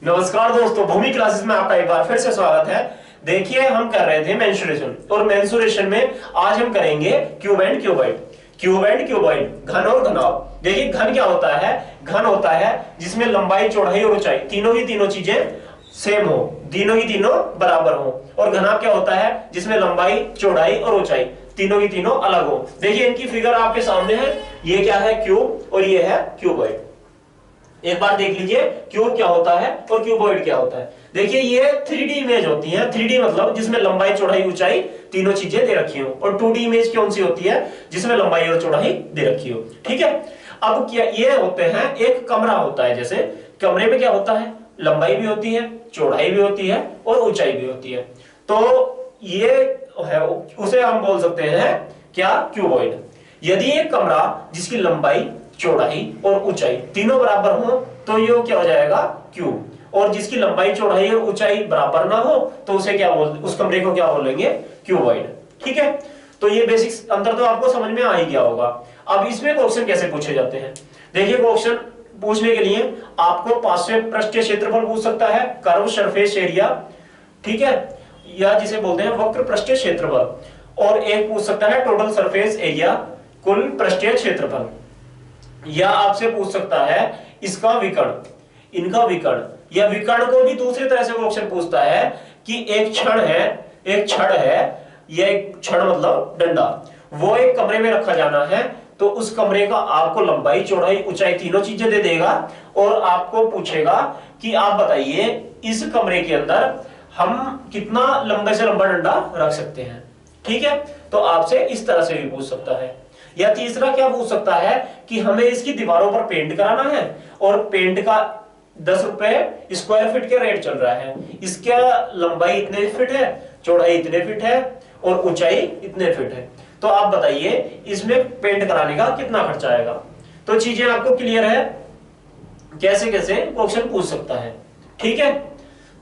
नमस्कार दोस्तों, भूमि क्लासेस में आपका एक बार फिर से स्वागत है। देखिए, हम कर रहे थे मेंसुरेशन और मेंसुरेशन में आज हम करेंगे cube and cuboid. Cube and cuboid, घन और घनाभ। देखिए, घन क्या होता है? घन होता है जिसमें लंबाई, चौड़ाई और ऊंचाई तीनों की तीनों चीजें सेम हो, तीनों की तीनों बराबर हो। और घनाभ क्या होता है? जिसमें लंबाई, चौड़ाई और ऊंचाई तीनों की तीनों अलग हो। देखिए, इनकी फिगर आपके सामने है। ये क्या है? क्यूब, और ये है क्यूबॉइड। एक बार देख लीजिए क्यूब क्या होता है और क्यूबॉइड क्या होता है। देखिए, ये 3D इमेज होती है। 3D मतलब जिसमें लंबाई, चौड़ाई, ऊंचाई तीनों चीजें दे रखी हो। और 2D इमेज कौन सी होती है? जिसमें लंबाई और चौड़ाई दे रखी हो। ठीक है। अब क्या ये होते हैं, एक कमरा होता है। जैसे कमरे में क्या होता है? लंबाई भी होती है, चौड़ाई भी होती है और ऊंचाई भी होती है। तो ये है, उसे हम बोल सकते हैं क्या? क्यूबॉइड। यदि एक कमरा जिसकी लंबाई, चौड़ाई और ऊंचाई तीनों बराबर हो तो ये क्या हो जाएगा? क्यूब। और जिसकी लंबाई, चौड़ाई और ऊंचाई बराबर ना हो तो उसे क्या बोल, उस कमरे को क्या बोलेंगे? क्यूबॉइड। ठीक है। तो ये बेसिक अंतर तो आपको समझ में आ ही गया होगा। अब इसमें क्वेश्चन कैसे पूछे जाते हैं? देखिए, क्वेश्चन पूछने के लिए आपको पार्श्व पृष्ठीय क्षेत्रफल पूछ सकता है, कर्व सरफेस एरिया, ठीक है, या जिसे बोलते हैं वक्र पृष्ठीय क्षेत्रफल। और एक पूछ सकता है टोटल सरफेस एरिया, कुल पृष्ठीय क्षेत्रफल। या आपसे पूछ सकता है इसका विकर्ण, इनका विकर्ण। या विकर्ण को भी दूसरी तरह से क्वेश्चन पूछता है कि एक क्षण है, एक छड़ है, या एक छड़ मतलब डंडा, वो एक कमरे में रखा जाना है। तो उस कमरे का आपको लंबाई, चौड़ाई, ऊंचाई तीनों चीजें दे देगा और आपको पूछेगा कि आप बताइए इस कमरे के अंदर हम कितना लंबे से लंबा डंडा रख सकते हैं। ठीक है। तो आपसे इस तरह से भी पूछ सकता है। या तीसरा क्या पूछ सकता है कि हमें इसकी दीवारों पर पेंट कराना है और पेंट का 10 रुपए स्क्वायर फीट के रेट चल रहा है। इसका लंबाई इतने फीट है, चौड़ाई इतने फीट है और ऊंचाई इतने फीट है। तो आप बताइए इसमें पेंट कराने का कितना खर्चा आएगा। तो चीजें आपको क्लियर है कैसे कैसे क्वेश्चन पूछ सकता है। ठीक है।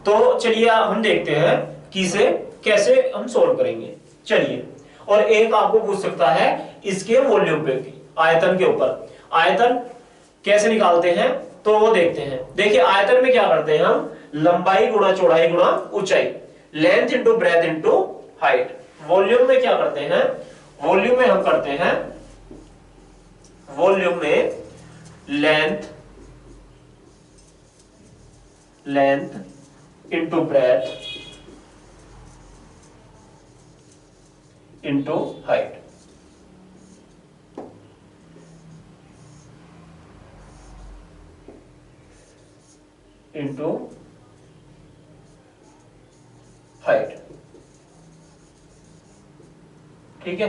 तो चलिए हम देखते हैं कि इसे कैसे हम सोल्व करेंगे। चलिए, और एक आपको पूछ सकता है इसके वॉल्यूम पे, आयतन के ऊपर। आयतन कैसे निकालते हैं तो वो देखते हैं। देखिए, आयतन में क्या करते हैं हम? लंबाई गुणा चौड़ाई गुणा ऊंचाई, length into breadth into height. Volume में क्या करते हैं? वॉल्यूम में हम करते हैं, वॉल्यूम में length into breadth into height. Into height. ठीक है।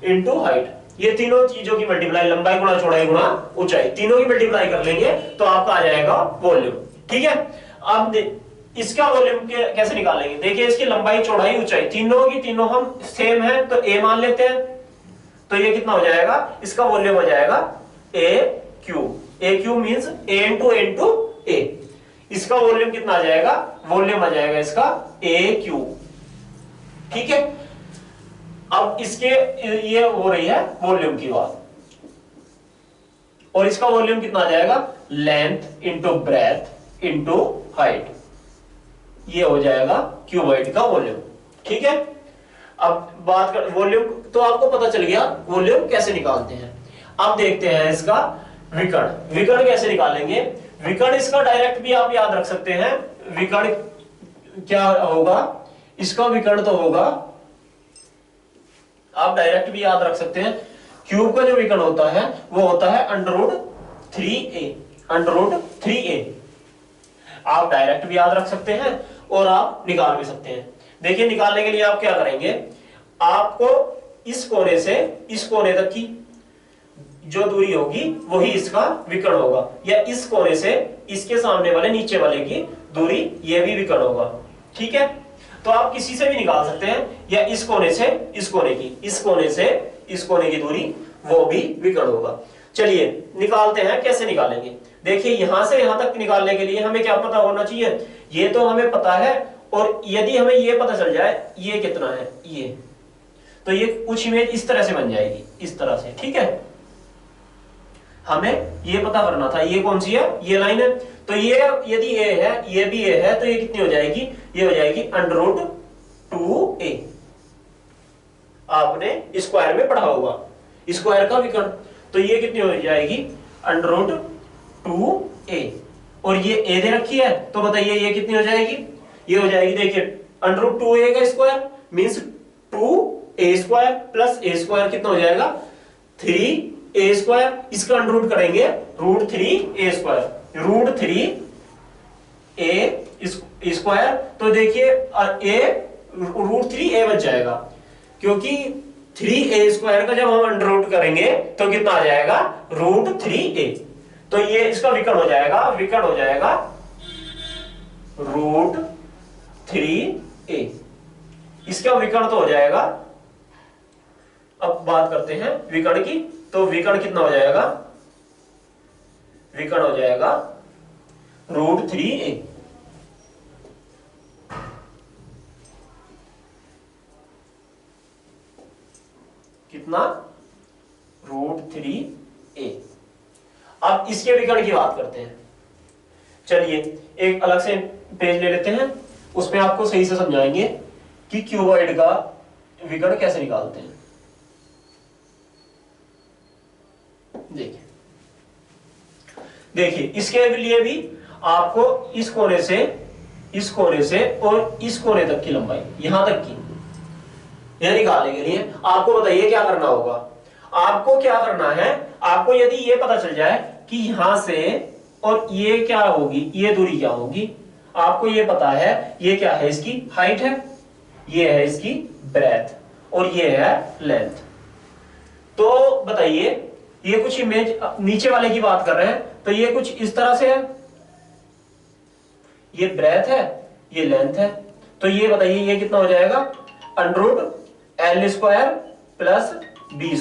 इंटू हाइट, ये तीनों चीजों की मल्टीप्लाई, लंबाई गुणा चौड़ाई गुणा ऊंचाई, तीनों की मल्टीप्लाई कर लेंगे तो आपका आ जाएगा वॉल्यूम। ठीक है। अब इसका वॉल्यूम कैसे निकालेंगे? देखिए, इसकी लंबाई, चौड़ाई, ऊंचाई तीनों की तीनों हम सेम है तो ए मान लेते हैं। तो ये कितना हो जाएगा? इसका वॉल्यूम हो जाएगा ए क्यूब। ए क्यूब मींस ए इंटू ए। इसका वॉल्यूम कितना आ जाएगा? वॉल्यूम आ जाएगा इसका ए क्यूब। ठीक है। अब इसके ये हो रही है वॉल्यूम की बात, और इसका वॉल्यूम कितना आ जाएगा? Length into breadth into height. ये हो जाएगा क्यूबॉइड का वॉल्यूम। ठीक है। अब बात कर वॉल्यूम, तो आपको पता चल गया वॉल्यूम कैसे निकालते हैं। अब देखते हैं इसका विकर्ण। विकर्ण कैसे निकालेंगे? विकर्ण इसका डायरेक्ट भी आप याद रख सकते हैं। विकर्ण क्या होगा? इसका विकर्ण तो होगा, आप डायरेक्ट भी याद रख सकते हैं। क्यूब का जो विकर्ण होता है वो होता है √3a। √3a आप डायरेक्ट भी याद रख सकते हैं और आप निकाल भी सकते हैं। देखिए, निकालने के लिए आप क्या करेंगे? आपको इस कोने से इस कोने तक की जो दूरी होगी वही इसका विकर्ण होगा, या इस कोने से इसके सामने वाले नीचे वाले की दूरी ये भी विकर्ण होगा। ठीक है। तो आप किसी से भी निकाल सकते हैं, या इस कोने से इस कोने की, इस कोने से इस कोने की दूरी वो भी विकर्ण होगा। चलिए निकालते हैं, कैसे निकालेंगे? देखिए, यहां से यहां तक निकालने के लिए हमें क्या पता होना चाहिए? ये तो हमें पता है, और यदि हमें ये पता चल जाए ये कितना है, ये, तो ये कुछ इमेज इस तरह से बन जाएगी, इस तरह से। ठीक है। हमें ये पता करना था ये कौन सी है, ये लाइन है। तो ये यदि a है, ये भी a है, तो ये कितनी हो जाएगी, ये हो जाएगी √2a। आपने स्क्वायर में पढ़ा होगा स्क्वायर का विकर्ण। तो ये कितनी हो जाएगी, √2a। और ये a दे रखी है, तो बताइए ये कितनी हो जाएगी, ये हो जाएगी, देखिए √2a का square means 2a² plus a² कितना हो जाएगा, 3a²। इसका अंडर करेंगे √3a², √3a²। तो देखिए √3a बच जाएगा, क्योंकि 3a² का जब हम अंडर करेंगे तो कितना आ जाएगा, √3a। तो ये इसका विकर्ण हो जाएगा, विकर्ण हो जाएगा √3a। इसका विकर्ण तो हो जाएगा। अब बात करते हैं विकर्ण की। तो विकर्ण कितना हो जाएगा, विकर्ण हो जाएगा √3a। कितना, √3a। अब इसके विकर्ण की बात करते हैं। चलिए एक अलग से पेज ले लेते हैं, उसमें आपको सही से समझाएंगे कि क्यूबॉइड का विकर्ण कैसे निकालते हैं। देखिए देखिए इसके लिए भी आपको इस कोने से और इस कोने तक की लंबाई, यहां तक की यह निकालने के लिए आपको बताइए क्या करना होगा। आपको क्या करना है, आपको यदि ये पता चल जाए कि यहां से और ये क्या होगी, ये दूरी क्या होगी, आपको ये पता है ये क्या है, इसकी हाइट है, ये है इसकी ब्रेथ और ये है लेंथ। तो बताइए ये कुछ इमेज नीचे वाले की बात कर रहे हैं, तो ये कुछ इस तरह से है, ये ब्रेथ है, ये लेंथ है। तो ये बताइए ये कितना हो जाएगा, √L² plus b²,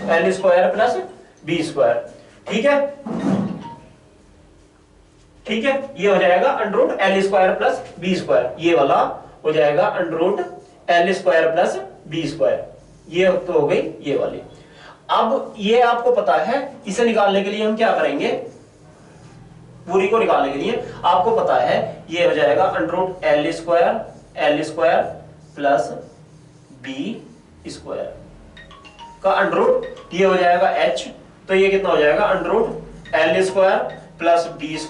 L² plus b²। ठीक है, ठीक है, ये हो जाएगा √L² प्लस b²। ये वाला हो जाएगा √L² प्लस b²। ये तो हो गई ये वाली। अब ये आपको पता है, इसे निकालने के लिए हम क्या करेंगे, पूरी को निकालने के लिए आपको पता है ये हो जाएगा √L² प्लस b² का अंडर ये हो जाएगा h। तो ये कितना हो जाएगा, √L² plus b²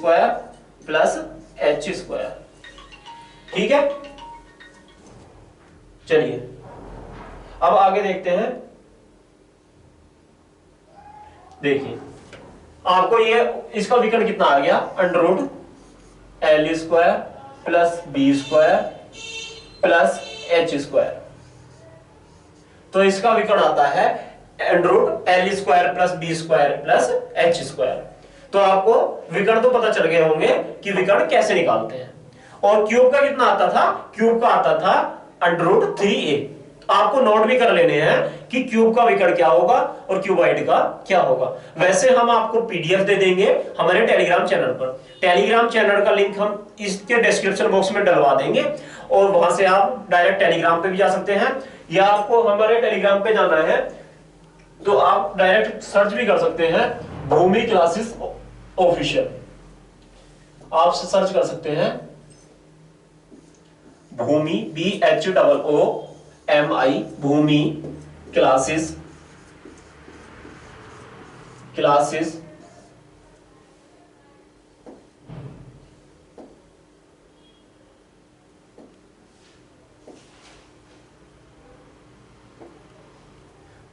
plus h²। ठीक है, चलिए अब आगे देखते हैं। देखिए आपको ये इसका विकर्ण कितना आ गया, √L² plus b² plus h²। तो इसका विकर्ण आता है √L² plus b² plus h²। तो आपको विकर्ण तो पता चल गए होंगे कि विकर्ण कैसे निकालते हैं। और क्यूब का कितना आता था, क्यूब का आता था √3a। आपको नोट भी कर लेने हैं कि क्यूब का विकर्ण क्या होगा और क्यूबॉइड का क्या होगा। वैसे हम आपको पीडीएफ दे देंगे हमारे टेलीग्राम चैनल पर। टेलीग्राम चैनल का लिंक हम इसके डिस्क्रिप्शन बॉक्स में डलवा देंगे और वहां से आप डायरेक्ट टेलीग्राम पे भी जा सकते हैं, या आपको हमारे टेलीग्राम पे जाना है तो आप डायरेक्ट सर्च भी कर सकते हैं, भूमि क्लासेस ऑफिशियल। आप सर्च कर सकते हैं Bhoomi, BHOOMI, Bhoomi classes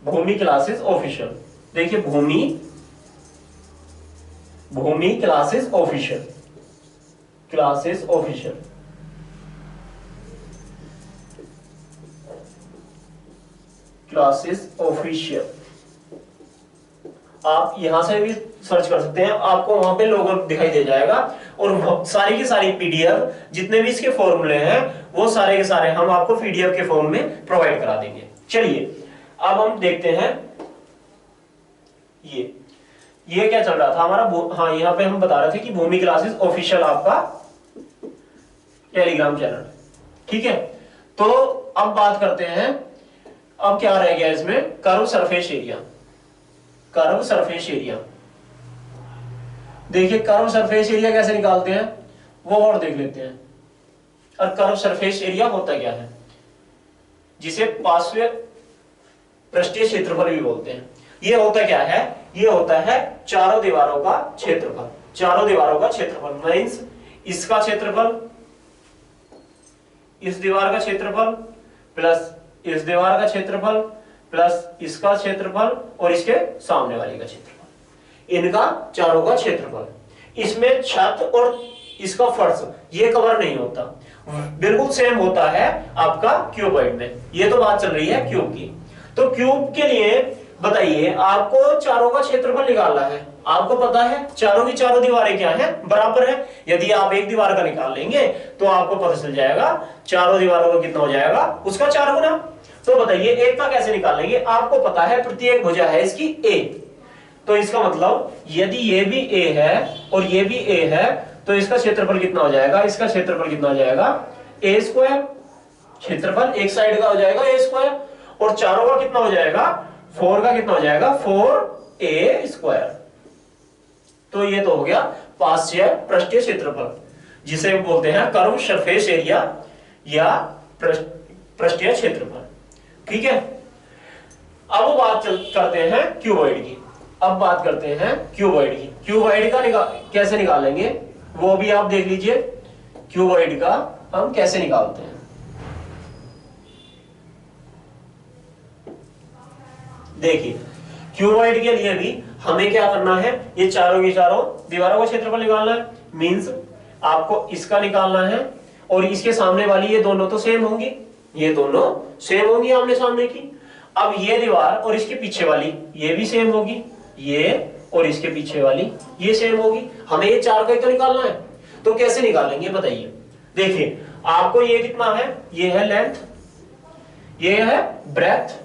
Bhoomi classes official. देखिए Bhoomi classes official, classes official. Classes official आप यहां से भी सर्च कर सकते हैं, आपको वहां पे लोगो दिखाई दे जाएगा। और सारी की सारी पीडीएफ जितने भी इसके फॉर्मूले हैं वो सारे के सारे हम आपको पीडीएफ के फॉर्म में प्रोवाइड करा देंगे। चलिए अब हम देखते हैं ये क्या चल रहा था हमारा। हाँ, यहाँ पे हम बता रहे थे कि भूमि क्लासेस ऑफिशियल आपका टेलीग्राम चैनल। ठीक है, तो अब बात करते हैं, अब क्या रह गया इसमें, curve surface area. Curve surface area देखिए कर्व सरफेस एरिया कैसे निकालते हैं वो और देख लेते हैं। और कर्व सरफेस एरिया होता क्या है, जिसे पार्श्व पृष्ठीय क्षेत्रफल भी बोलते हैं। ये होता क्या है, ये होता है चारों दीवारों का क्षेत्रफल। चारों दीवारों का क्षेत्रफल मींस इसका क्षेत्रफल, इस दीवार का क्षेत्रफल प्लस इस दीवार का क्षेत्रफल प्लस इसका क्षेत्रफल और इसके सामने वाली का क्षेत्रफल, इनका चारों का क्षेत्रफल। इसमें छत और इसका फर्श ये कवर नहीं होता, बिल्कुल सेम होता है आपका क्यूबॉइड में। ये तो बात चल रही है क्यूब की। तो क्यूब के लिए बताइए आपको चारों का क्षेत्रफल निकालना है। आपको पता है चारों की चारों दीवारें क्या है, बराबर है। यदि आप एक दीवार का निकाल लेंगे तो आपको पता चल जाएगा चारों दीवारों का कितना हो जाएगा, उसका 4 गुना। तो बताइए एक का कैसे निकालेंगे, आपको पता है प्रत्येक भुजा है इसकी a, तो इसका मतलब यदि ये भी a है और ये भी a है तो इसका क्षेत्रफल कितना हो जाएगा, इसका क्षेत्रफल कितना हो जाएगा a स्क्वायर। क्षेत्रफल एक साइड का हो जाएगा a स्क्वायर और चारों का कितना हो जाएगा 4 का कितना हो जाएगा 4a स्क्वायर। तो ये तो हो गया पार्श्व पृष्ठीय क्षेत्रफल, जिसे बोलते हैं कर्व सरफेस एरिया या पृष्ठीय क्षेत्रफल। ठीक है, अब बात करते हैं क्यूबॉइड की। अब बात करते हैं क्यूबॉइड की। क्यूबॉइड का कैसे निकालेंगे वो भी आप देख लीजिए। क्यूबॉइड का हम कैसे निकालते हैं, देखिए क्यूबॉइड के लिए भी हमें क्या करना है, ये चारों की चारों दीवारों का क्षेत्रफल निकालना है। मींस आपको इसका निकालना है और इसके सामने वाली ये दोनों तो सेम होंगी, ये दोनों सेम होंगी आमने सामने की। अब ये दीवार और इसके पीछे वाली ये भी सेम होगी, ये और इसके पीछे वाली ये सेम होगी। हमें ये चार का ही तो निकालना है, तो कैसे निकालेंगे बताइए। देखिए आपको ये कितना है, ये है लेंथ, ये है ब्रेथ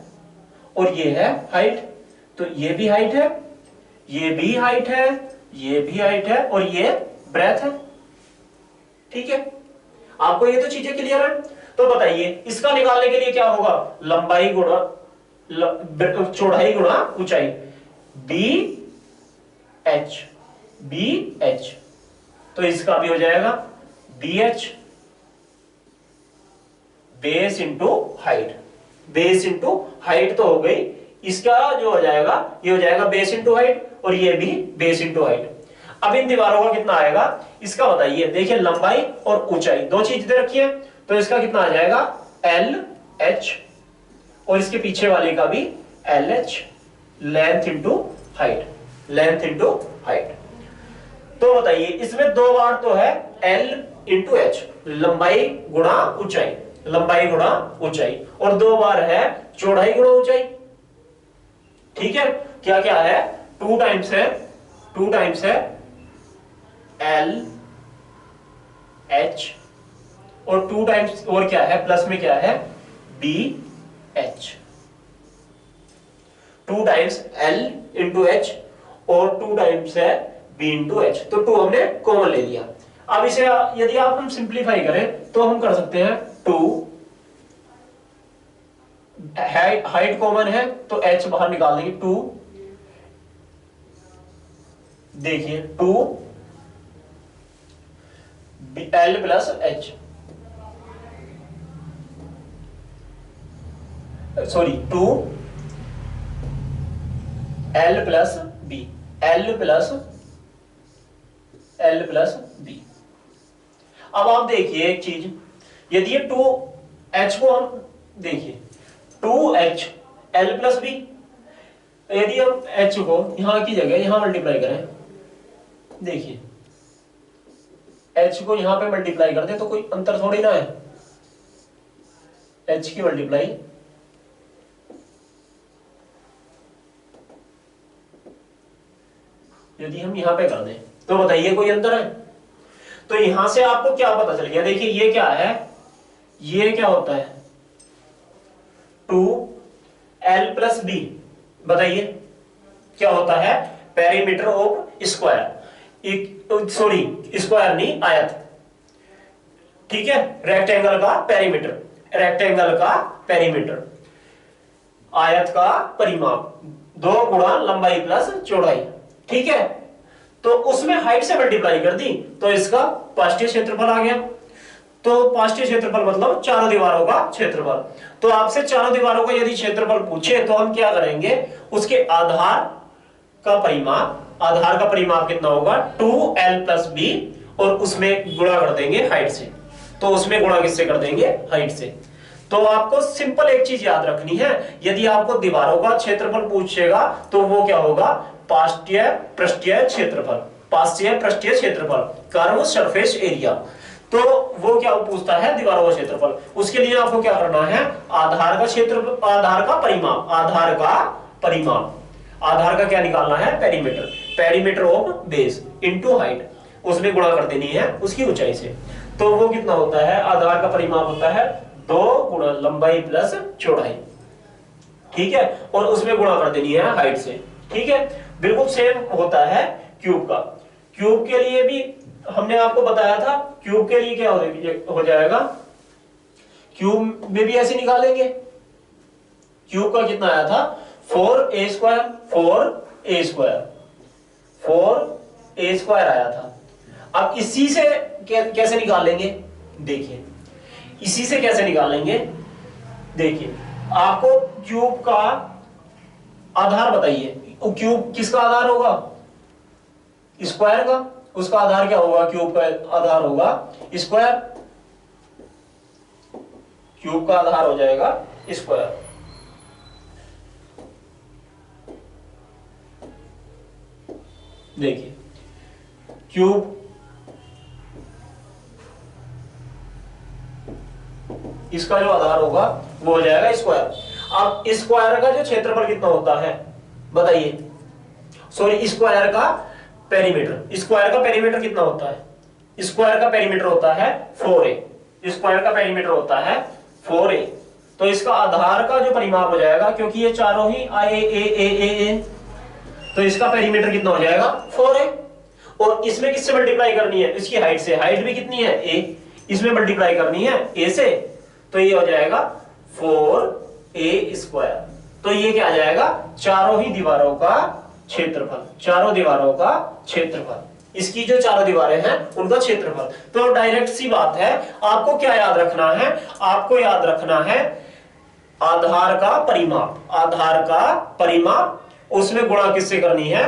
और ये है हाइट। तो ये भी हाइट है, ये भी हाइट है, ये भी हाइट है और ये ब्रेथ है। ठीक है, आपको ये तो चीजें क्लियर है। तो बताइए इसका निकालने के लिए क्या होगा, लंबाई गुणा चौड़ाई गुणा ऊंचाई, बी एच। तो इसका भी हो जाएगा B H base into height. Base into height तो हो गई, इसका जो हो जाएगा ये हो जाएगा बेस इंटू हाइट और ये भी बेस इंटू हाइट। अब इन दीवारों का कितना आएगा इसका बताइए। देखिए लंबाई और ऊंचाई दो चीज दे रखी है, तो इसका कितना आ जाएगा एल एच और इसके पीछे वाले का भी L H, length into height, length into height. तो बताइए इसमें दो बार तो है एल इंटू एच, लंबाई गुणा ऊंचाई, लंबाई गुणा ऊंचाई, और दो बार है चौड़ाई गुणा ऊंचाई। ठीक है, क्या क्या है, टू टाइम्स है एल एच और टू टाइम्स और क्या है प्लस में क्या है B H. Two times L into H और टू टाइम्स है बी इंटू एच। तो टू हमने कॉमन ले लिया। अब इसे यदि आप हम सिंप्लीफाई करें तो हम कर सकते हैं टू, हाइट कॉमन है तो एच बाहर निकाल देंगे, टू, देखिए two L plus H, sorry two L plus B, L plus B. अब आप देखिए एक चीज, यदि ये टू एच को हम देखिए two H L plus B, यदि हम एच को यहां की जगह यहां मल्टीप्लाई करें, देखिए एच को यहां पे मल्टीप्लाई कर दे तो कोई अंतर थोड़ी ना है। एच की मल्टीप्लाई यदि हम यहां पे कर दें तो बताइए कोई अंतर है। तो यहां से आपको क्या पता चल गया, देखिए ये क्या है, ये क्या होता है टू एल प्लस बी, बताइए क्या होता है, perimeter of square, sorry square नहीं आयत। ठीक है, रेक्टेंगल का पेरीमीटर, रेक्टेंगल का पेरीमीटर, आयत का परिमाप, दो गुणा लंबाई प्लस चौड़ाई। ठीक है, तो उसमें हाइट से मल्टीप्लाई कर दी तो इसका पार्श्वीय क्षेत्रफल आ गया। तो पार्श्वीय क्षेत्रफल मतलब चारों दीवारों का क्षेत्रफल। तो आपसे चारों दीवारों का यदि क्षेत्रफल पूछे तो हम क्या करेंगे, उसके आधार का परिमाप कितना होगा 2l + b, और उसमें गुणा कर देंगे हाइट से। तो उसमें गुणा किससे कर देंगे, हाइट से। तो आपको सिंपल एक चीज याद रखनी है, यदि आपको दीवारों का क्षेत्रफल पूछेगा तो वो क्या होगा, पार्श्वीय पृष्ठीय क्षेत्रफल, पार्श्वीय पृष्ठीय क्षेत्रफल, कर्व सरफेस एरिया। तो वो क्या पूछता है, दीवारों का क्षेत्रफल। उसके लिए आपको क्या करना है, आधार का क्षेत्र, आधार का परिमाप, आधार का क्या निकालना है, perimeter, perimeter of base into height, उसमें गुणा कर देनी है उसकी ऊंचाई से। तो वो कितना होता है, आधार का परिमाप होता है 2 गुणा लंबाई प्लस चौड़ाई, ठीक है, और उसमें गुणा कर देनी है हाइट से, ठीक है। बिल्कुल सेम होता है क्यूब का। क्यूब के लिए भी हमने आपको बताया था, क्यूब के लिए क्या हो जाएगा, क्यूब में भी ऐसे निकालेंगे। क्यूब का कितना आया था, 4a² आया था। अब इसी से कैसे निकालेंगे, देखिए इसी से कैसे निकालेंगे, देखिए आपको क्यूब का आधार बताइए, क्यूब किसका आधार होगा, स्क्वायर का, उसका आधार क्या होगा, क्यूब का आधार होगा स्क्वायर, क्यूब का आधार हो जाएगा स्क्वायर। देखिए क्यूब इसका जो आधार होगा वो हो जाएगा स्क्वायर। अब स्क्वायर का जो क्षेत्रफल कितना होता है बताइए, सॉरी स्क्वायर का पेरीमीटर, स्क्वायर का पेरीमीटर कितना होता है, स्क्वायर का पेरीमीटर होता है 4a, स्क्वायर का पेरीमीटर होता है 4a। तो इसका आधार का जो परिमाप हो जाएगा, क्योंकि ये चारों ही a, तो इसका पेरीमीटर कितना हो जाएगा 4a, और इसमें किससे मल्टीप्लाई करनी है, इसकी हाइट से, हाइट भी कितनी है a, इसमें मल्टीप्लाई करनी है a से, तो ये हो जाएगा 4a²। तो ये क्या आ जाएगा, चारों ही दीवारों का क्षेत्रफल, चारों दीवारों का क्षेत्रफल, इसकी जो चारों दीवारें हैं उनका क्षेत्रफल। तो डायरेक्ट सी बात है, आपको क्या याद रखना है, आपको याद रखना है आधार का परिमाप, आधार का परिमाप, उसमें गुणा किससे करनी है,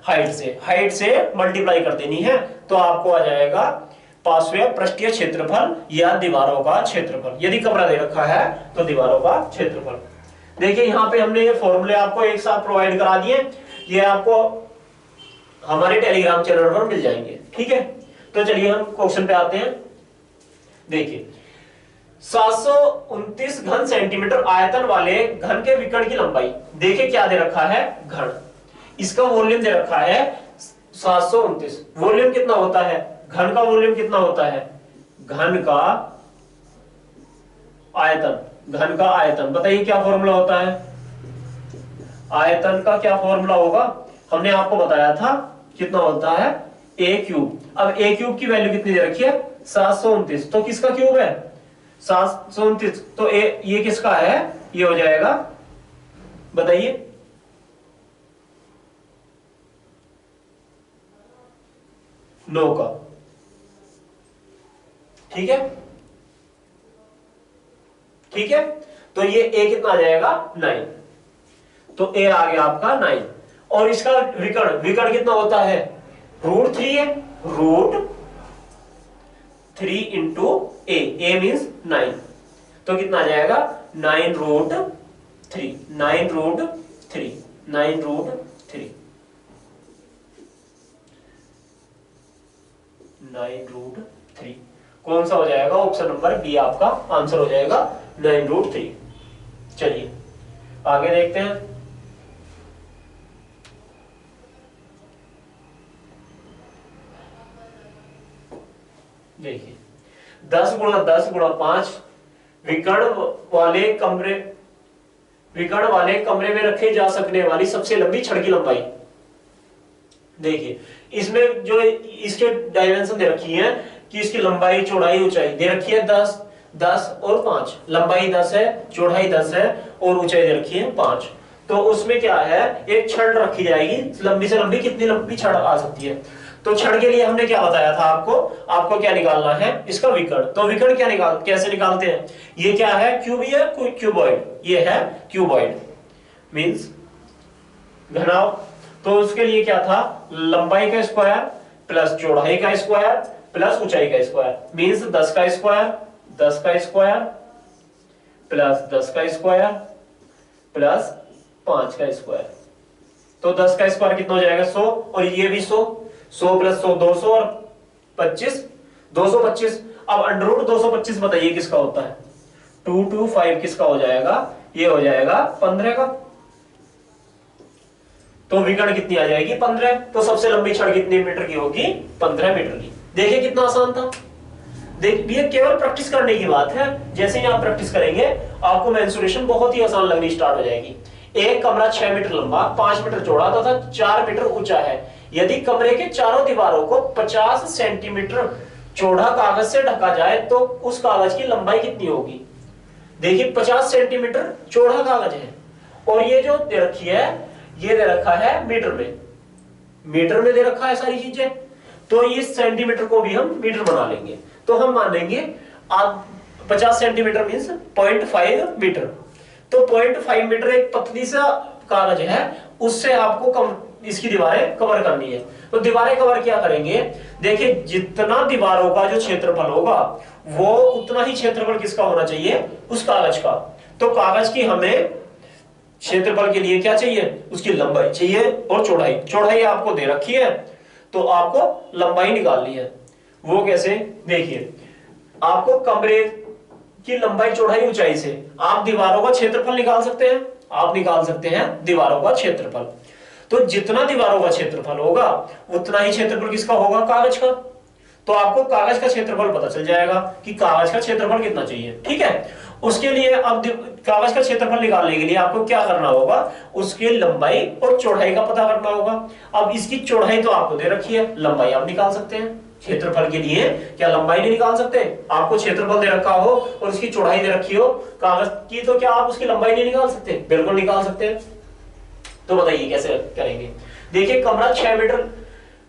हाइट से, हाइट से मल्टीप्लाई कर देनी है, तो आपको आ जाएगा पार्श्वीय पृष्ठीय क्षेत्रफल या दीवारों का क्षेत्रफल। यदि कमरा दे रखा है तो दीवारों का क्षेत्रफल। देखिए यहां पे हमने ये फॉर्मूले आपको एक साथ प्रोवाइड करा दिए, ये आपको हमारे टेलीग्राम चैनल पर मिल जाएंगे, ठीक है। तो चलिए हम क्वेश्चन पे आते हैं। देखिए 729 घन सेंटीमीटर आयतन वाले घन के विकर्ण की लंबाई, देखिए क्या दे रखा है, घन, इसका वॉल्यूम दे रखा है 729। वॉल्यूम कितना होता है, घन का वॉल्यूम कितना होता है, घन का आयतन, घन का आयतन, बताइए क्या फॉर्मूला होता है, आयतन का क्या फॉर्मूला होगा, हमने आपको बताया था कितना होता है a³। अब a³ की वैल्यू कितनी दे रखी है 729, तो किसका क्यूब है 729, तो ये किसका है, ये हो जाएगा, बताइए, नौ का, ठीक है, ठीक है। तो ये a कितना आ जाएगा 9, तो a आ गया आपका 9। और इसका विकर्ण, विकर्ण कितना होता है, √3 है, √3 इंटू a मीन्स 9, तो कितना आ जाएगा 9√3, 9√3, 9√3, 9√3, कौन सा हो जाएगा, ऑप्शन नंबर बी आपका आंसर हो जाएगा 9√3। चलिए आगे देखते हैं। देखिए 10 गुणा 10 गुणा 5 विकर्ण वाले कमरे में रखे जा सकने वाली सबसे लंबी छड़ की लंबाई। देखिए इसमें जो इसके डायमेंशन दे रखी है कि इसकी लंबाई चौड़ाई ऊंचाई दे रखी है 10, 10 और 5, लंबाई 10 है, चौड़ाई 10 है और ऊंचाई दे रखी है 5। तो उसमें क्या है, एक छड़ रखी जाएगी, लंबी से लंबी, कितनी लंबी छड़ आ सकती है। तो छड़ के लिए हमने क्या बताया था आपको, आपको क्या निकालना है, इसका विकर्ण। तो विकर्ण कैसे निकालते हैं, ये क्या है, क्यूब या क्यूबॉइड, ये है क्यूबॉइड मींस घनाव। तो उसके लिए क्या था, लंबाई का स्क्वायर प्लस चौड़ाई का स्क्वायर प्लस ऊंचाई का स्क्वायर मींस 10 का स्क्वायर, 10 का स्क्वायर प्लस 10 का स्क्वायर प्लस 5 का स्क्वायर। तो 10 का स्क्वायर कितना हो जाएगा 100, और ये भी 100, 100 प्लस 100 200 और 25 225। अब अंडर रूट 225 बताइए किसका होता है, 225 किसका हो जाएगा, ये हो जाएगा 15 का। तो विकर्ण कितनी आ जाएगी 15। तो सबसे लंबी छड़ कितनी मीटर की होगी, 15 मीटर की। देखिए कितना आसान था। देखिए केवल प्रैक्टिस करने की बात है, जैसे ही आप प्रैक्टिस करेंगे आपको मेंसुरेशन बहुत ही आसान लगनी स्टार्ट हो जाएगी। एक कमरा 6 मीटर लंबा, 5 मीटर चौड़ा तथा 4 मीटर ऊंचा है। यदि कमरे के चारों दीवारों को 50 सेंटीमीटर चौड़ा कागज से ढका जाए तो उस कागज की लंबाई कितनी होगी। देखिए 50 सेंटीमीटर चौड़ा कागज है, और ये जो दे रखी है, ये दे रखा है मीटर में, मीटर में दे रखा है सारी चीजें। तो इस सेंटीमीटर को भी हम मीटर बना लेंगे। तो हम मानेंगे आप 50 सेंटीमीटर मींस 0.5 मीटर। तो 0.5 मीटर एक पतली सा कागज है, उससे आपको इसकी दीवारें कवर करनी है। तो दीवारें कवर क्या करेंगे, देखिए जितना दीवारों का जो क्षेत्रफल होगा वो उतना ही क्षेत्रफल किसका होना चाहिए, उस कागज का। तो कागज की हमें क्षेत्रफल के लिए क्या चाहिए, उसकी लंबाई चाहिए और चौड़ाई। चौड़ाई आपको दे रखी है, तो आपको लंबाई निकालनी है। वो कैसे, देखिए आपको कमरे की लंबाई चौड़ाई ऊंचाई से आप दीवारों का क्षेत्रफल निकाल सकते हैं, आप निकाल सकते हैं दीवारों का क्षेत्रफल। तो जितना दीवारों का क्षेत्रफल होगा उतना ही क्षेत्रफल किसका होगा, कागज का। तो आपको कागज का क्षेत्रफल पता चल जाएगा कि कागज का क्षेत्रफल कितना चाहिए, ठीक है। उसके लिए अब कागज का क्षेत्रफल निकालने के लिए आपको क्या करना होगा, उसके लंबाई और चौड़ाई का पता करना होगा। अब इसकी चौड़ाई तो आपको दे रखी है, लंबाई आप निकाल सकते हैं। क्षेत्रफल के लिए क्या लंबाई नहीं निकाल सकते, आपको क्षेत्रफल दे रखा हो और उसकी चौड़ाई दे रखी हो कागज की, तो क्या आप उसकी लंबाई नहीं निकाल सकते, बिल्कुल निकाल सकते हैं। तो बताइए कैसे करेंगे। देखिए कमरा 6 मीटर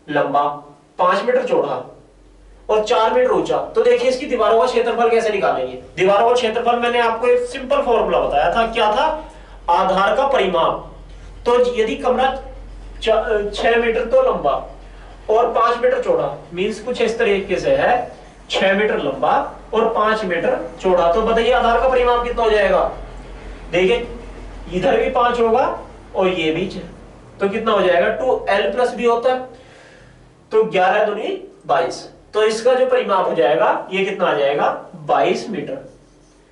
लंबा, 5 मीटर चौड़ा और 4 मीटर ऊंचा। तो देखिए इसकी दीवारों का क्षेत्रफल कैसे निकालेंगे। दीवारों का क्षेत्रफल मैंने आपको एक सिंपल फॉर्मूला बताया था, क्या था, आधार का परिमाप। तो यदि कमरा 6 मीटर तो लंबा और 5 मीटर चौड़ा मींस कुछ इस तरीके से है, 6 मीटर लंबा और 5 मीटर चौड़ा, तो बताइए आधार का परिमाप कितना हो जाएगा। देखिए इधर भी 5 होगा और ये भी 6, तो कितना हो जाएगा 2l प्लस b होता है, तो 11 दूनी 22। तो इसका जो परिमाप हो जाएगा ये कितना आ जाएगा 22 मीटर,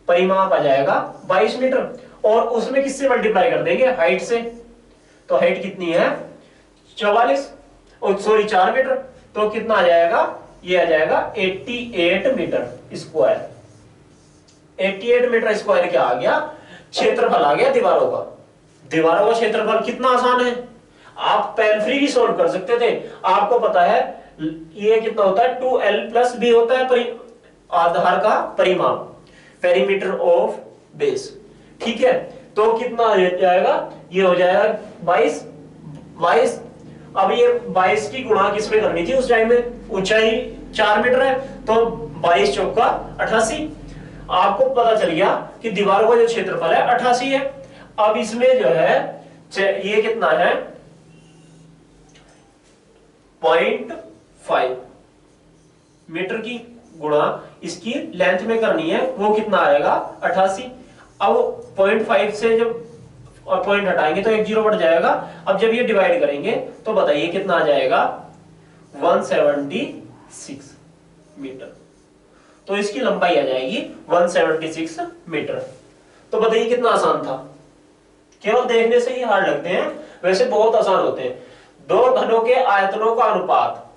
परिमाप आ जाएगा 22 मीटर। और उसमें किससे मल्टीप्लाई कर देंगे, हाइट से। तो हाइट कितनी है 44 और सॉरी 4 मीटर, तो कितना आ जाएगा, ये आ जाएगा 88 मीटर स्क्वायर। 88 मीटर स्क्वायर क्या आ गया, क्षेत्रफल आ गया दीवारों का। दीवारों का क्षेत्रफल कितना आसान है, आप पेन फ्री भी सोल्व कर सकते थे। आपको पता है ये कितना होता है 2l प्लस b होता है आधार का परिमाप, पेरीमीटर ऑफ बेस, ठीक है। तो कितना आ जाएगा, ये हो जाएगा 22। अब ये 22 की गुणा किसमें करनी थी उस टाइम में, ऊंचाई 4 मीटर है तो 22 चौका 88। आपको पता चल गया कि दीवारों का जो क्षेत्रफल है 88 है। अब इसमें जो है ये कितना है 0.5 मीटर की गुणा इसकी लेंथ में करनी है, वो कितना आएगा 88। अब 0.5 से जब और पॉइंट हटाएंगे तो एक जीरो बढ़ जाएगा। अब जब ये डिवाइड करेंगे तो बताइए कितना आ जाएगा 176 मीटर। तो इसकी लंबाई आ जाएगी 176 मीटर। तो बताइए कितना आसान था, केवल देखने से ही हार्ड लगते हैं, वैसे बहुत आसान होते हैं। दो घनों के आयतनों का अनुपात,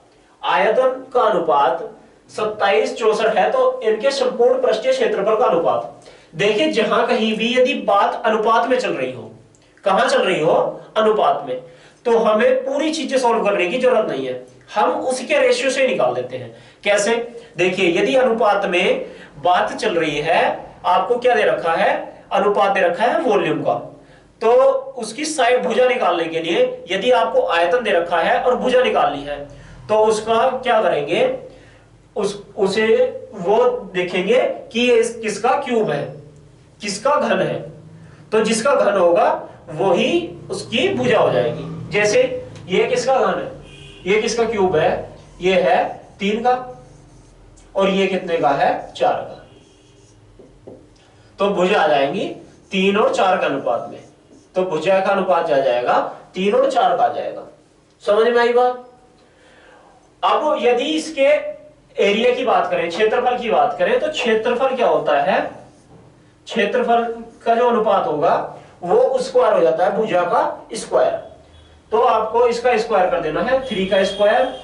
आयतन का अनुपात 2764 है, तो इनके संपूर्ण पृष्ठीय क्षेत्रफल का अनुपात। देखिए जहां कहीं भी यदि बात अनुपात में चल रही हो, कहां चल रही हो, अनुपात में, तो हमें पूरी चीजें सॉल्व करने की जरूरत नहीं है, हम उसके रेशियो से निकाल देते हैं। कैसे, देखिए यदि अनुपात में बात चल रही है, आपको क्या दे रखा है, अनुपात दे रखा है वॉल्यूम का, तो उसकी साइड भुजा निकालने के लिए यदि आपको आयतन दे रखा है और भुजा निकालनी है तो उसका क्या करेंगे, उसे वो देखेंगे कि ये किसका क्यूब है, किसका घन है। तो जिसका घन होगा वो ही उसकी भुजा हो जाएगी। जैसे ये किसका घन है, ये किसका क्यूब है, ये है 3 का और ये कितने का है 4 का। तो भुजा आ जाएंगी 3 और 4 का अनुपात में। तो भुजा का अनुपात आ जाएगा 3 और 4 का आ जाएगा। समझ में आई बात। अब यदि इसके एरिया की बात करें, क्षेत्रफल की बात करें, तो क्षेत्रफल क्या होता है, क्षेत्रफल का जो अनुपात होगा वो स्क्वायर हो जाता है भुजा का स्क्वायर। तो आपको इसका स्क्वायर कर देना है, 3 का स्क्वायर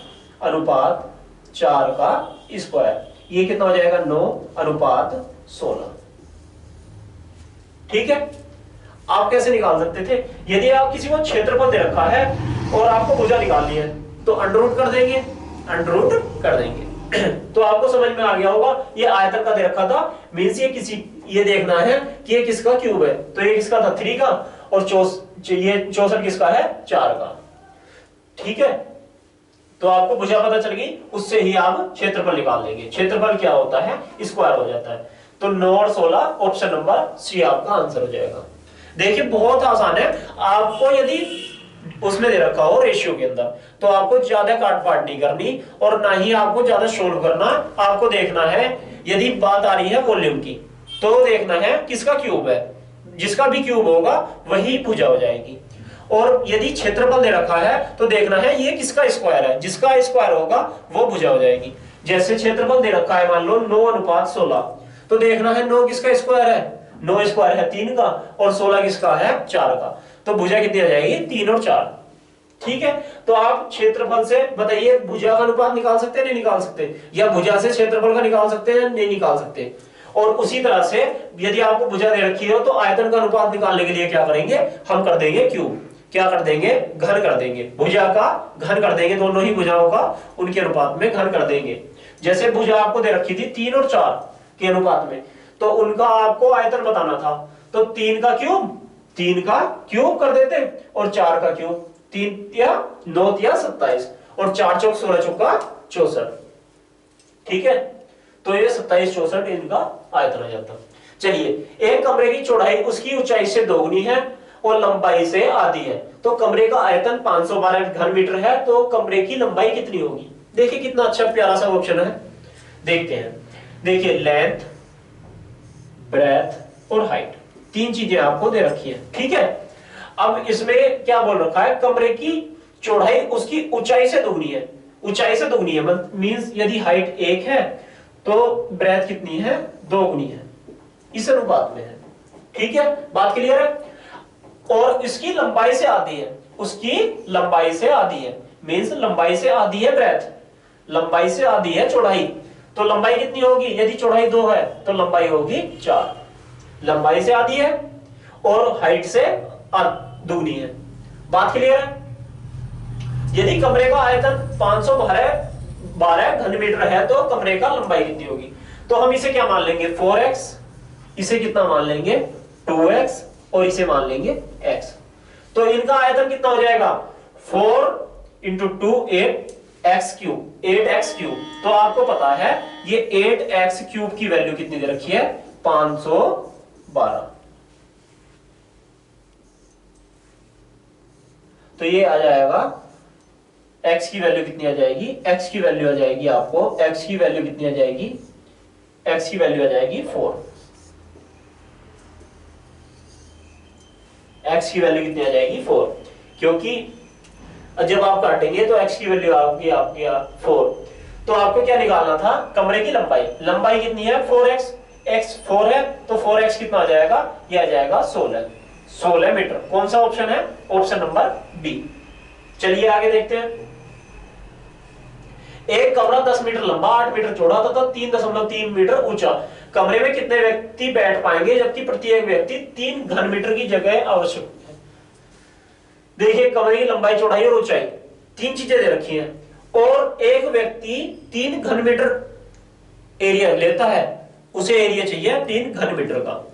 अनुपात 4 का स्क्वायर। ये कितना हो जाएगा 9 अनुपात 16। ठीक है। आप कैसे निकाल सकते थे, यदि आप किसी को क्षेत्रफल दे रखा है और आपको भुजा निकालनी है तो अंडररूट कर देंगे, अंडररूट कर देंगे। तो आपको समझ में आ गया होगा। ये आयतन का दे रखा था, मींस ये देखना है कि ये किसका क्यूब है। तो ये किसका था 3 का और ये 64 किसका है 4 का। ठीक है। तो आपको भुजा पता चल गई, उससे ही आप क्षेत्रफल निकाल लेंगे। क्षेत्रफल क्या होता है स्क्वायर हो जाता है। तो 9 और 16 ऑप्शन नंबर सी आपका आंसर हो जाएगा। देखिए बहुत आसान है। आपको यदि उसमें दे रखा हो रेशियो के अंदर तो आपको ज्यादा काट पाट नहीं करनी और ना ही आपको ज्यादा सोल्व करना। आपको देखना है यदि बात आ रही है वॉल्यूम की तो देखना है किसका क्यूब है, जिसका भी क्यूब होगा वही भुजा हो जाएगी। और यदि क्षेत्रफल दे रखा है तो देखना है ये किसका स्क्वायर है, जिसका स्क्वायर होगा वो भुजा हो जाएगी। जैसे क्षेत्रफल दे रखा है मान लो 9 अनुपात 16, तो देखना है 9 किसका स्क्वायर है, 9 स्क्वायर है 3 का और 16 किसका है 4 का। तो भुजा कितनी आ जाएगी 3 और 4। ठीक है। तो आप क्षेत्रफल से बताइए भुजा का अनुपात निकाल सकते हैं नहीं निकाल सकते, या भुजा से क्षेत्रफल का निकाल सकते हैं नहीं निकाल सकते। और उसी तरह से यदि आपको भुजा दे रखी हो तो आयतन का अनुपात निकालने के लिए क्या करेंगे, हम कर देंगे क्यूब। क्या कर देंगे, घन कर देंगे। भुजा का घन कर देंगे, दोनों ही भुजाओं का उनके अनुपात में घन कर देंगे। जैसे भुजा आपको दे रखी थी 3 और 4 के अनुपात में, तो उनका आपको आयतन बताना था। तो 3 का क्यूब कर देते और 4 का क्यूब, 3 या 9 या 27 और 4 चौक 16 चौका 64। ठीक है। तो ये 27 64 इनका आयतन आ जाता। चलिए, एक कमरे की चौड़ाई उसकी ऊंचाई से दोगुनी है और लंबाई से आधी है, तो कमरे का आयतन 512 घन मीटर है, तो कमरे की लंबाई कितनी होगी। देखिए कितना अच्छा प्यारा सा ऑप्शन है, देखते हैं। देखिए लेंथ, ब्रेथ और हाइट, 3 चीजें आपको दे रखी है। ठीक है। अब इसमें क्या बोल रखा है, कमरे की चौड़ाई उसकी ऊंचाई से दोगुनी है। ऊंचाई से दोगुनी है मींस यदि हाइट 1 है तो ब्रेथ कितनी है 2 गुनी है, इस अनुपात में है। ठीक है, बात क्लियर है। और इसकी लंबाई से आधी है, उसकी लंबाई से आधी है, मींस लंबाई से आधी है ब्रेथ, लंबाई से आधी है चौड़ाई। तो लंबाई कितनी होगी, यदि चौड़ाई 2 है तो लंबाई होगी 4, लंबाई से आधी है और हाइट से दुगनी है। बात क्लियर है। यदि कमरे का आयतन 512 घन मीटर है तो कमरे का लंबाई कितनी होगी। तो हम इसे क्या मान लेंगे 4x, इसे कितना मान लेंगे 2x और इसे मान लेंगे x। तो इनका आयतन कितना हो जाएगा 4 into 2 8x cube, 8x cube. तो आपको पता है ये 8x क्यूब की वैल्यू कितनी दे रखी है 512। तो ये आ जाएगा x की वैल्यू कितनी आ जाएगी, x की वैल्यू आ जाएगी आपको, x की वैल्यू कितनी आ जाएगी, x की वैल्यू आ जाएगी 4। x की वैल्यू कितनी आ जाएगी 4, क्योंकि जब आप काटेंगे तो x की वैल्यू आपकी 4। तो आपको क्या निकालना था, कमरे की लंबाई। लंबाई कितनी है 4x, x 4 है तो 4x कितना आ जाएगा, ये आ जाएगा 16 मीटर। कौन सा ऑप्शन है, ऑप्शन नंबर बी। चलिए आगे देखते हैं। एक कमरा 10 मीटर लंबा, 8 मीटर चौड़ा तथा 3.3 मीटर ऊंचा। कमरे में कितने व्यक्ति बैठ पाएंगे जबकि प्रत्येक व्यक्ति 3 घन मीटर की जगह आवश्यक है। देखिए कमरे की लंबाई, चौड़ाई और ऊंचाई 3 चीजें दे रखी हैं और एक व्यक्ति 3 घन मीटर एरिया लेता है, उसे एरिया चाहिए 3 घन मीटर का।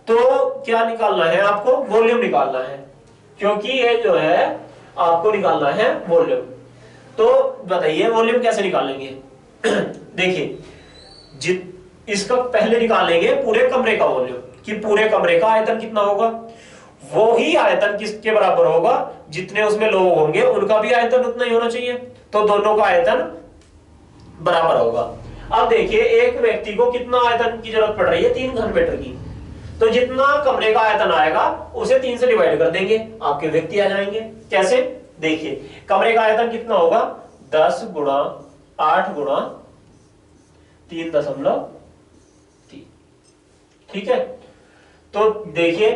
तो क्या निकालना है आपको, वॉल्यूम निकालना है, क्योंकि ये जो है आपको निकालना है वॉल्यूम। तो बताइए वॉल्यूम कैसे निकालेंगे? देखिए इसका पहले निकालेंगे पूरे कमरे का वॉल्यूम, कि पूरे कमरे का आयतन कितना होगा। वो ही आयतन किसके बराबर होगा, जितने उसमें लोग होंगे उनका भी आयतन उतना ही होना चाहिए, तो दोनों का आयतन बराबर होगा। अब देखिए एक व्यक्ति को कितना आयतन की जरूरत पड़ रही है, 3 घन मीटर की, तो जितना कमरे का आयतन आएगा उसे 3 से डिवाइड कर देंगे, आपके व्यक्ति आ जाएंगे। कैसे? देखिए कमरे का आयतन कितना होगा, 10 गुणा 8 गुणा 3.3। ठीक है, तो देखिए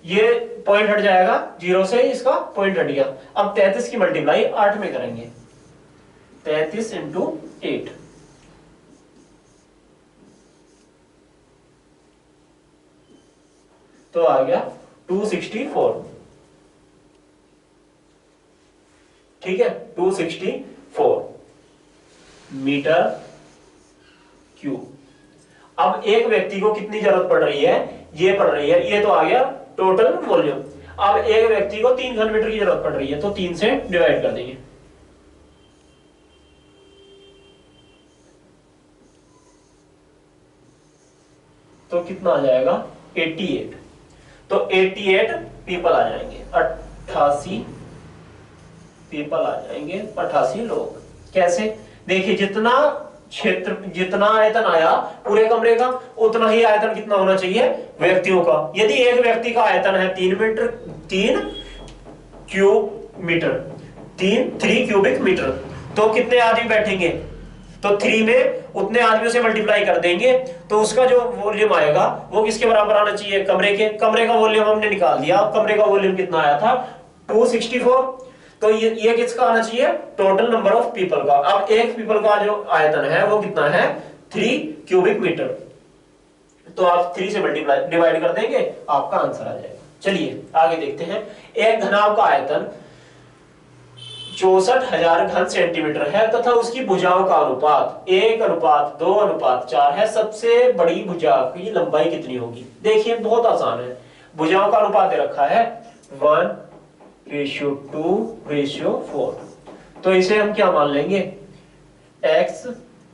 ये पॉइंट हट जाएगा 0 से, इसका पॉइंट हट गया। अब 33 की मल्टीप्लाई 8 में करेंगे, 33 इंटू 8, तो आ गया 264। ठीक है, 264 मीटर क्यूब। अब एक व्यक्ति को कितनी जरूरत पड़ रही है, ये पड़ रही है, ये तो आ गया टोटल वॉल्यूम। अब एक व्यक्ति को 3 घन मीटर की जरूरत पड़ रही है, तो 3 से डिवाइड कर देंगे, तो कितना आ जाएगा 88। तो 88 पीपल आ जाएंगे, 88 पीपल आ जाएंगे, 88 लोग। कैसे? देखिए जितना क्षेत्र, जितना आयतन आया पूरे कमरे का, उतना ही आयतन कितना होना चाहिए व्यक्तियों का। यदि एक व्यक्ति का आयतन है 3 क्यूब मीटर, 3 क्यूबिक मीटर, तो कितने आदमी बैठेंगे, तो 3 में उतने आदमियों से मल्टीप्लाई कर देंगे, तो उसका जो वॉल्यूम आएगा वो किसके बराबर आना चाहिए, कमरे के। कमरे का वॉल्यूम हमने निकाल दिया, कमरे का वॉल्यूम कितना आया था 264, तो ये किसका आना चाहिए, टोटल नंबर ऑफ पीपल का। अब एक पीपल का जो आयतन है वो कितना है 3 क्यूबिक मीटर, तो आप 3 से मल्टीप्लाई डिवाइड कर देंगे, आपका आंसर आ जाएगा। चलिए आगे देखते हैं। एक घनाभ का आयतन 64,000 घन सेंटीमीटर है तथा उसकी भुजाओं का अनुपात 1:2:4 है। सबसे बड़ी भुजा की लंबाई कितनी होगी? देखिए बहुत आसान है, भुजाओं का अनुपात दे रखा है 1:2:4, तो इसे हम क्या मान लेंगे x,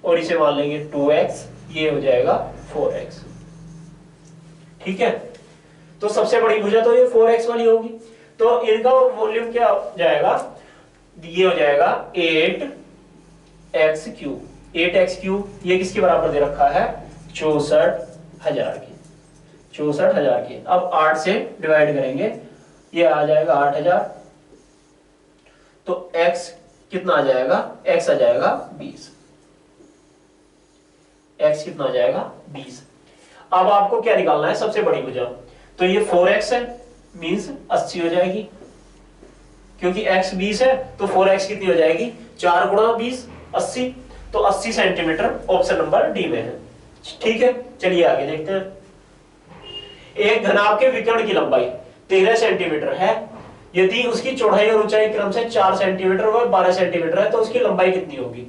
और इसे मान लेंगे 2x, ये हो जाएगा 4x। ठीक है, तो सबसे बड़ी भुजा तो ये 4x वाली होगी, तो इनका वॉल्यूम क्या हो जाएगा, ये हो जाएगा 8x क्यूब। 8x क्यूब ये किसके बराबर दे रखा है 64,000 की, 64,000 की। अब 8 से डिवाइड करेंगे, ये आ जाएगा 8,000, तो x कितना आ जाएगा, x आ जाएगा 20, x कितना आ जाएगा 20। अब आपको क्या निकालना है, सबसे बड़ी भुजा, तो ये 4x है, मींस 80 हो जाएगी, क्योंकि x 20 है, तो 4x कितनी हो जाएगी 4 गुणा 20, 80, तो 80 सेंटीमीटर ऑप्शन नंबर डी में है। ठीक है, चलिए आगे देखते हैं। एक घनाभ के विकर्ण की लंबाई 13 सेंटीमीटर है, यदि उसकी चौड़ाई और ऊंचाई क्रम से 4 सेंटीमीटर व 12 सेंटीमीटर है, तो उसकी लंबाई कितनी होगी?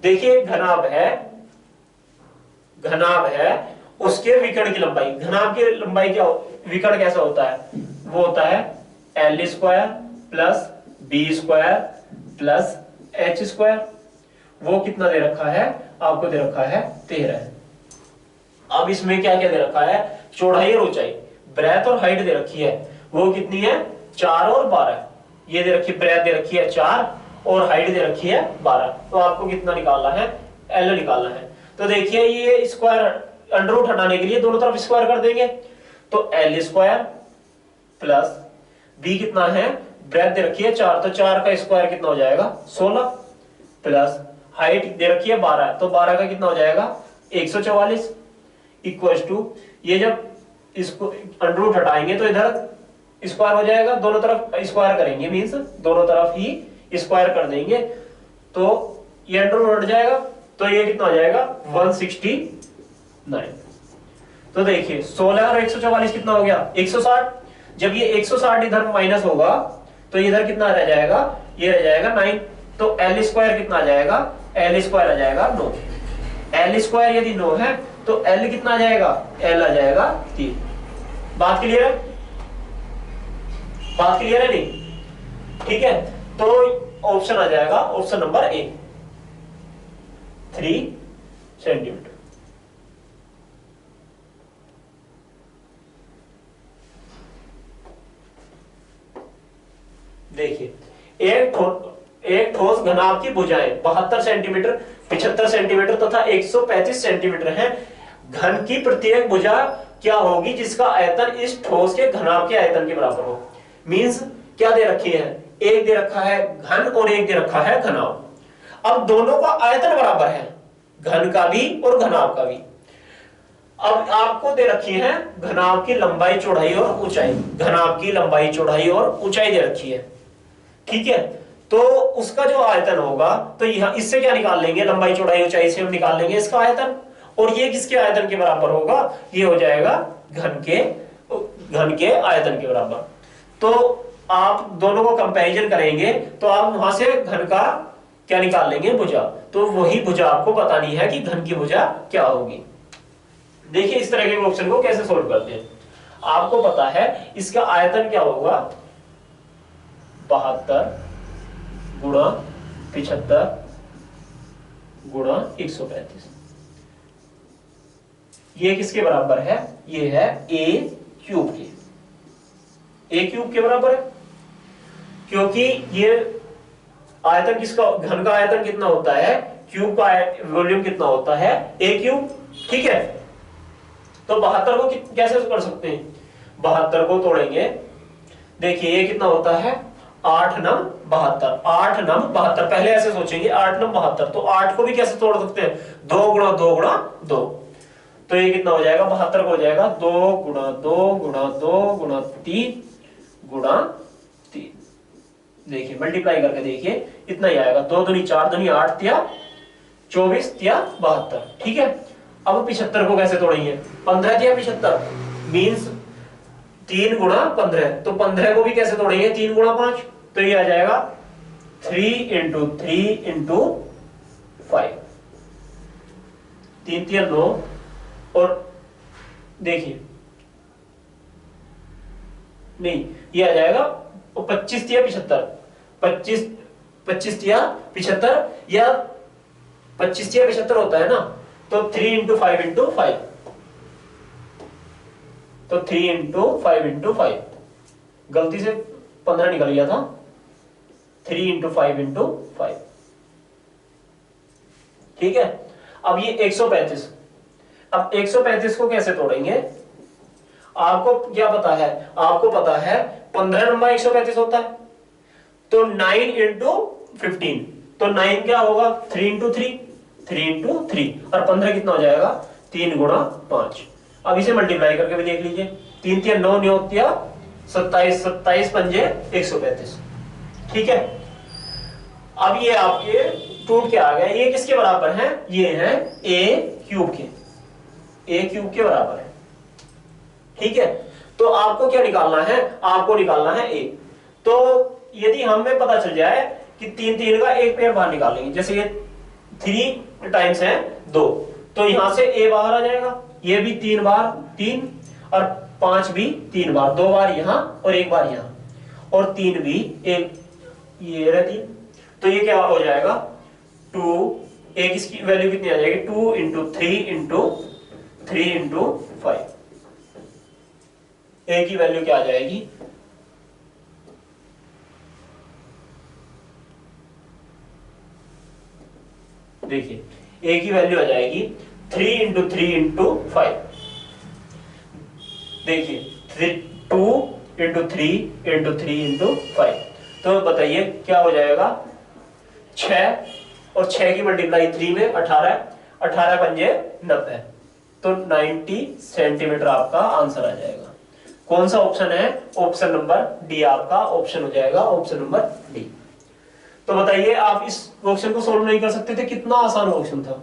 देखिए घनाभ है उसके विकर्ण की लंबाई, घनाभ की लंबाई क्या, विकर्ण कैसा होता है, वो होता है l square plus b square plus h square. वो कितना दे रखा है आपको, दे रखा है 13। अब इसमें क्या क्या दे रखा है, चौड़ाई और ऊंचाई, ब्रेथ और हाइट दे रखी है, वो कितनी है 4 और 12। ये दे रखी, ब्रेथ दे रखी है 4 और हाइट दे रखी है 12, तो आपको कितना निकालना है, l निकालना है। तो देखिए ये स्क्वायर, अंडर रूट हटाने के लिए दोनों तरफ स्क्वायर कर देंगे, तो l स्क्वायर प्लस b कितना है, ब्रेथ दे रखी है 4, तो 4 का स्क्वायर कितना हो जाएगा 16, प्लस हाइट दे रखी है 12, तो 12 का कितना हो जाएगा 144, इक्वल टू, ये जब इसको अंडर रूट हटाएंगे तो इधर स्क्वायर हो जाएगा, दोनों तरफ स्क्वायर करेंगे, मींस दोनों तरफ ही स्क्वायर कर देंगे, तो ये अंडर रूट हट जाएगा, तो ये कितना हो जाएगा 169। तो देखिए 16 और 144 कितना हो गया 160। जब ये 160 इधर माइनस होगा तो इधर कितना रह जाएगा, ये रह जाएगा 9, तो l स्क्वायर कितना आ जाएगा, l स्क्वायर आ जाएगा 9। l स्क्वायर यदि 9 है तो l कितना आ जाएगा, l आ जाएगा 3। बात क्लियर है? बात क्लियर है नहीं? ठीक है, तो ऑप्शन आ जाएगा ऑप्शन नंबर ए, 3 सेंटीमीटर। देखिए, एक ठोस घनाभ की भुजाएं 72 सेंटीमीटर, 75 सेंटीमीटर तथा 135 सेंटीमीटर है। घन की प्रत्येक भुजा क्या होगी जिसका आयतन इस ठोस के घनाभ के आयतन के बराबर हो। मींस क्या दे रखी है, एक दे रखा है घन और एक दे रखा है घनाभ। अब दोनों का आयतन बराबर है, घन का भी और घनाभ का भी। अब आपको दे रखी है घनाभ की लंबाई चौड़ाई और ऊंचाई, घनाभ की लंबाई चौड़ाई और ऊंचाई दे रखी है, ठीक है। तो उसका जो आयतन होगा, तो यहां इससे क्या निकाल लेंगे, लंबाई चौड़ाई ऊंचाई से हम निकाल लेंगे इसका आयतन, और ये किसके आयतन के बराबर होगा, ये हो जाएगा घन के आयतन के बराबर। तो आप दोनों को कंपैरिजन करेंगे तो आप वहां से घन का क्या निकाल लेंगे, भुजा। तो वही भुजा आपको बतानी है कि घन की भुजा क्या होगी। देखिए इस तरह के क्वेश्चन को कैसे सोल्व करते हैं। आपको पता है इसका आयतन क्या होगा, 72 गुणा 75 गुणा 135। ये किसके बराबर है, ये है a क्यूब के, a क्यूब के बराबर है। क्योंकि ये आयतन किसका, घन का आयतन कितना होता है, क्यूब का वॉल्यूम कितना होता है, a क्यूब, ठीक है। तो 72 को कैसे कर सकते हैं, 72 को तोड़ेंगे। देखिए ये कितना होता है, 8 नम 72, 8 नम 72। पहले ऐसे सोचेंगे 8 नम 72, तो 8 को भी कैसे तोड़ सकते हैं, 2 गुणा 2 गुणा 2। तो ये कितना हो जाएगा, 72 को हो जाएगा 2 गुणा 2 गुणा 2 गुणा 3 गुणा 3। देखिए मल्टीप्लाई करके देखिए इतना ही आएगा, 2 दूनी 4 दूनी 8 तिया 24 तिया 72, ठीक है। अब 75 को कैसे तोड़ेंगे, 15 तिया 75 मीन्स 3 गुणा 15, तो 15 को भी कैसे तोड़ेंगे, 3 गुणा 5। तो ये आ जाएगा 3 इंटू 3 इंटू 5, 3 तिया 9, और देखिए नहीं ये आ जाएगा 25 तिया 75, 25 तिया 75 या 25 तिया 75 होता है ना, तो 3 इंटू 5 इंटू 5, तो 3 इंटू 5 इंटू 5, गलती से 15 निकल गया था, 3 इंटू 5 इंटू 5, ठीक है। अब ये 135, अब 135 को कैसे तोड़ेंगे, आपको क्या पता है, आपको पता है 15 नंबर 135 होता है, तो 9 इंटू 15, तो 9 क्या होगा, 3 इंटू 3, 3 इंटू 3, और 15 कितना हो जाएगा, 3 गुणा 5। अब इसे मल्टीप्लाई करके भी देख लीजिए, 3 तिया 9 9 तिया 27, 27 पंजे 135, ठीक है। अब ये आपके टूट के आ गए, ये किसके बराबर है, ये है a क्यूब के, a क्यूब के बराबर है, ठीक है। तो आपको क्या निकालना है, आपको निकालना है a। तो यदि हमें पता चल जाए कि 3 3 का एक पेयर बाहर निकालेंगे, जैसे ये 3 टाइम्स है 2, तो यहां से a बाहर आ जाएगा, ये भी 3 बार 3, और 5 भी 3 बार, 2 बार यहां और 1 बार यहां, और 3 भी एक ये रहे 3, तो ये क्या हो जाएगा 2, एक इसकी वैल्यू कितनी आ जाएगी, 2 इंटू 3 इंटू 3 इंटू 5, ए की वैल्यू क्या आ जाएगी, देखिए ए की वैल्यू आ जाएगी 3 इंटू 3 इंटू 5, देखिए 2 इंटू 3 इंटू 3 इंटू 5, तो बताइए क्या हो जाएगा, 6, और 6 की मल्टीप्लाई 3 में 18, 18 पंजे 90, तो 90 सेंटीमीटर आपका आंसर आ जाएगा। कौन सा ऑप्शन है, ऑप्शन नंबर डी आपका ऑप्शन हो जाएगा, ऑप्शन नंबर डी। तो बताइए आप इस क्वेश्चन को सोल्व नहीं कर सकते थे, कितना आसान क्वेश्चन था।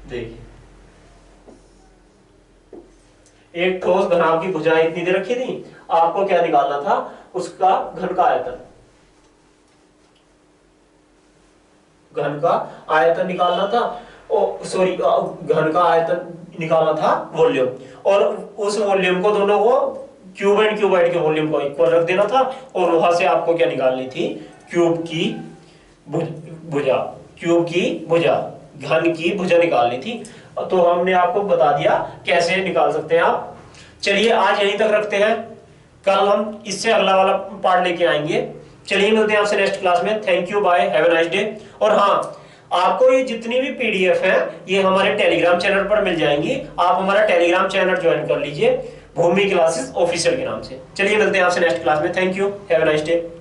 देखिए एक ठोस घनाभ की भुजाएं इतनी दे रखी थी, आपको क्या निकालना था, उसका घन का आयतन, घन का आयतन निकालना था, सॉरी घन का आयतन निकालना था वॉल्यूम, और उस वॉल्यूम को दोनों को क्यूब एंड क्यूबाइड के वॉल्यूम को इक्वल रख देना था, और वहां से आपको क्या निकालनी थी, क्यूब की भुजा, क्यूब की भुजा, घन की भुजा निकालनी थी। तो हमने आपको बता दिया कैसे निकाल सकते हैं आप। चलिए आज यहीं तक रखते हैं, कल हम इससे अगला वाला पार्ट लेके आएंगे। चलिए मिलते हैं आपसे नेक्स्ट क्लास में। Thank you, bye, have a nice day. और हाँ, आपको ये जितनी भी पीडीएफ है ये हमारे टेलीग्राम चैनल पर मिल जाएंगी, आप हमारा टेलीग्राम चैनल ज्वाइन कर लीजिए, भूमि क्लासेस ऑफिशियल के नाम से। चलिए मिलते हैं आपसे नेक्स्ट क्लास में। Thank you, have a nice day.